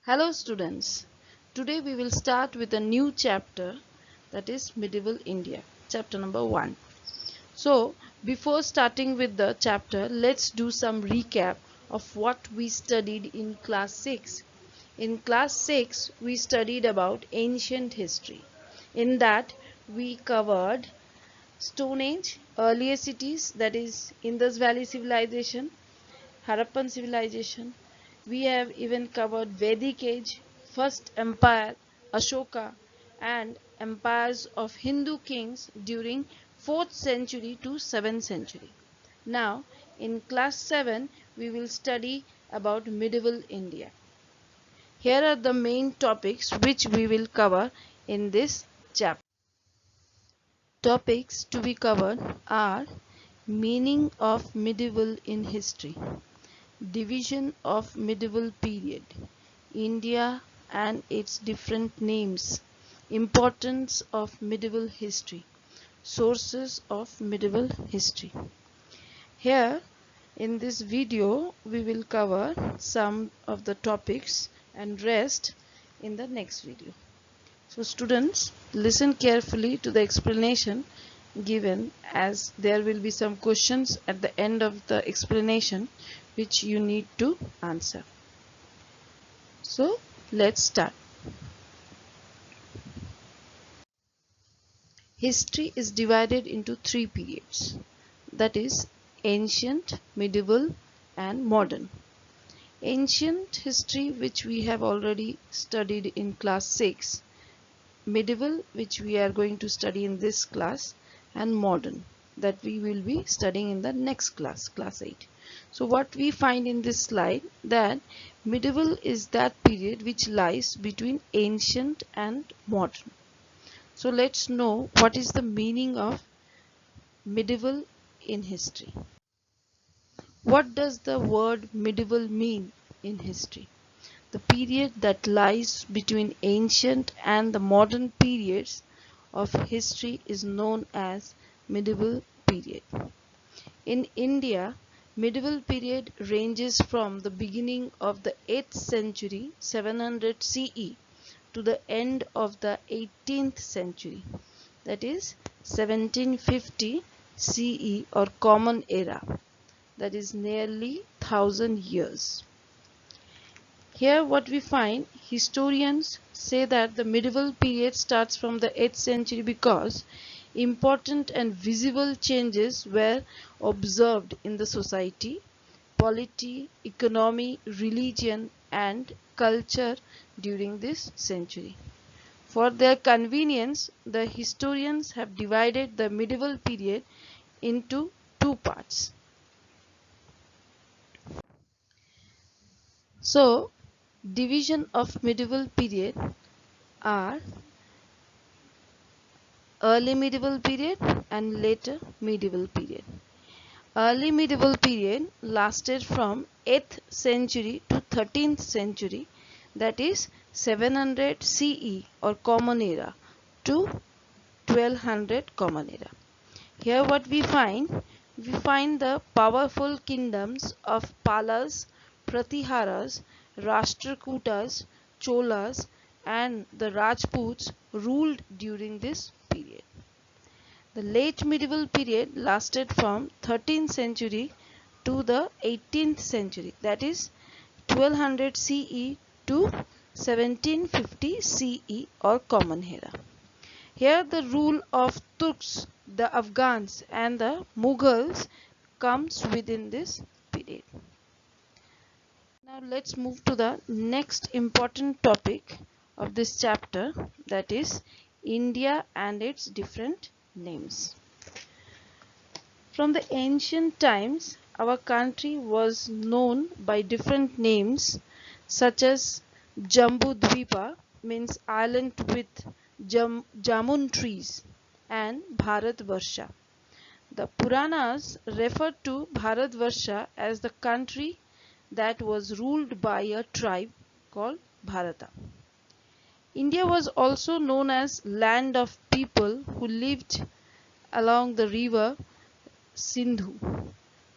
Hello students, today we will start with a new chapter, that is Medieval India, chapter number 1. So before starting with the chapter, let's do some recap of what we studied in class 6. In class 6 we studied about ancient history. In that we covered Stone Age, earlier cities, that is Indus Valley civilization, Harappan civilization. We have even covered Vedic age, First Empire, Ashoka, and empires of Hindu kings during 4th century to 7th century. Now, in class 7, we will study about medieval India. Here are the main topics which we will cover in this chapter. Topics to be covered are meaning of medieval in history, division of medieval period, India and its different names, importance of medieval history, sources of medieval history. Here in this video we will cover some of the topics and rest in the next video. So students, listen carefully to the explanation given, as there will be some questions at the end of the explanation which you need to answer. So let's start. History is divided into 3 periods, that is ancient, medieval and modern. Ancient history, which we have already studied in class 6, medieval, which we are going to study in this class, and modern, that we will be studying in the next class, class 8. So what we find in this slide, that medieval is that period which lies between ancient and modern. So let's know what is the meaning of medieval in history. What does the word medieval mean in history? The period that lies between ancient and the modern periods of history is known as medieval period. In India, medieval period ranges from the beginning of the 8th century 700 CE to the end of the 18th century, that is 1750 CE or Common Era, that is nearly 1000 years. Here what we find, historians say that the medieval period starts from the 8th century because important and visible changes were observed in the society, polity, economy, religion and culture during this century. For their convenience, the historians have divided the medieval period into 2 parts. So, division of medieval period are early medieval period and later medieval period. Early medieval period lasted from 8th century to 13th century, that is 700 CE or Common Era to 1200 Common Era. Here what we find the powerful kingdoms of Palas, Pratiharas, Rashtrakutas, Cholas and the Rajputs ruled during this period. The late medieval period lasted from 13th century to the 18th century, that is 1200 CE to 1750 CE or Common Era. Here the rule of Turks, the Afghans and the Mughals comes within this period. Now let's move to the next important topic of this chapter, that is India and its different names. From the ancient times, our country was known by different names such as Jambudvipa, means island with jamun trees, and Bharatvarsha. The Puranas refer to Bharatvarsha as the country that was ruled by a tribe called Bharata. India was also known as land of people who lived along the river Sindhu,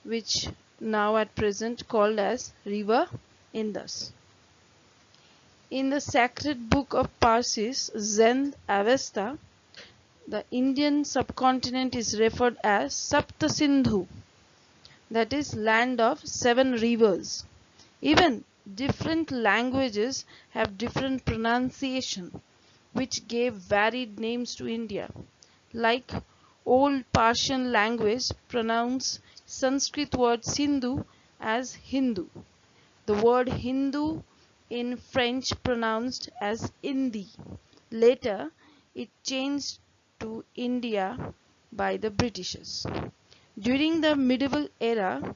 which now at present called as river Indus. In the sacred book of Parsis, Zend Avesta, the Indian subcontinent is referred as Sapta Sindhu, that is land of 7 rivers. Even different languages have different pronunciation, which gave varied names to India. Like Old Persian language pronounced Sanskrit word Sindhu as Hindu. The word Hindu in French pronounced as Indi. Later, it changed to India by the Britishers. During the medieval era,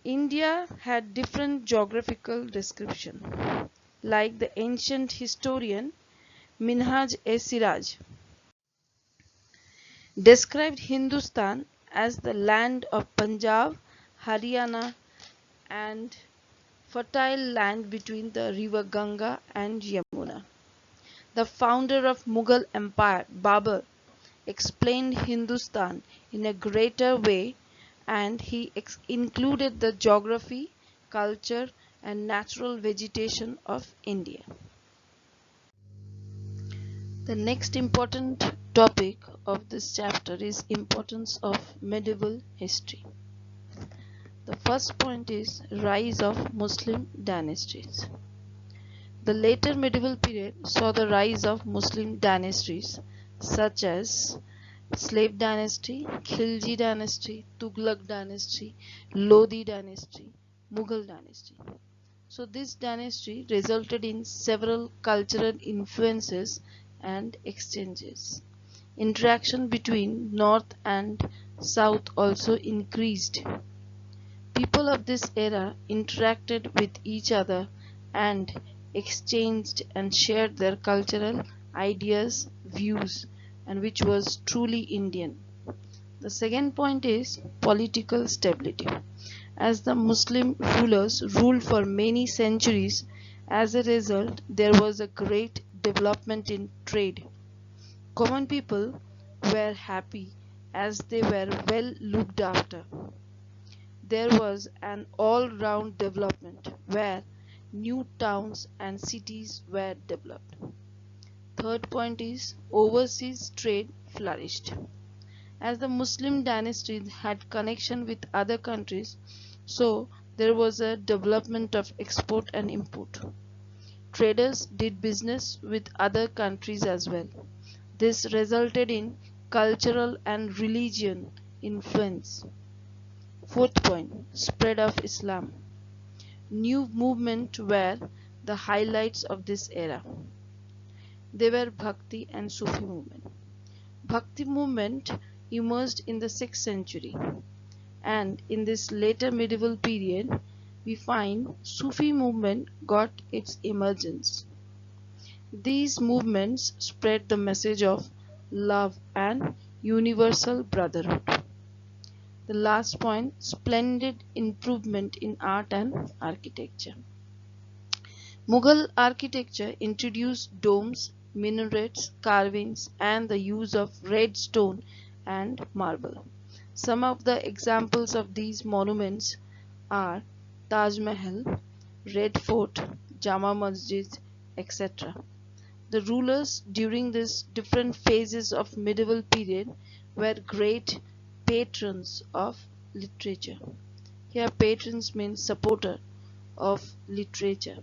India had different geographical description, like the ancient historian Minhaj-e-Siraj described Hindustan as the land of Punjab, Haryana, and fertile land between the river Ganga and Yamuna. The founder of Mughal Empire, Babur, explained Hindustan in a greater way, and he included the geography, culture, and natural vegetation of India. The next important topic of this chapter is importance of medieval history. The first point is rise of Muslim dynasties. The later medieval period saw the rise of Muslim dynasties such as Slave dynasty, Khilji dynasty, Tughlaq dynasty, Lodi dynasty, Mughal dynasty. So this dynasty resulted in several cultural influences and exchanges. Interaction between North and South also increased. People of this era interacted with each other and exchanged and shared their cultural ideas, views, and which was truly Indian. The second point is political stability. As the Muslim rulers ruled for many centuries, as a result, there was a great development in trade. Common people were happy as they were well looked after. There was an all-round development where new towns and cities were developed. Third point is overseas trade flourished. As the Muslim dynasty had connection with other countries, so there was a development of export and import. Traders did business with other countries as well. This resulted in cultural and religion influence. Fourth point, spread of Islam. New movement were the highlights of this era. They were Bhakti and Sufi movement. Bhakti movement emerged in the 6th century, and in this later medieval period we find Sufi movement got its emergence. These movements spread the message of love and universal brotherhood. The last point, splendid improvement in art and architecture. Mughal architecture introduced domes, minarets, carvings, and the use of red stone and marble. Some of the examples of these monuments are Taj Mahal, Red Fort, Jama Masjid, etc. The rulers during these different phases of medieval period were great patrons of literature. Here patrons means supporter of literature.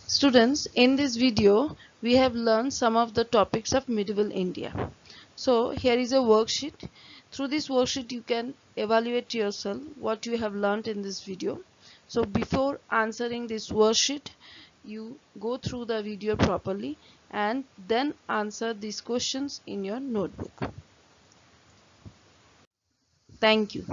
Students, in this video we have learned some of the topics of medieval India. So here is a worksheet. Through this worksheet you can evaluate yourself what you have learned in this video. So before answering this worksheet, you go through the video properly and then answer these questions in your notebook. Thank you.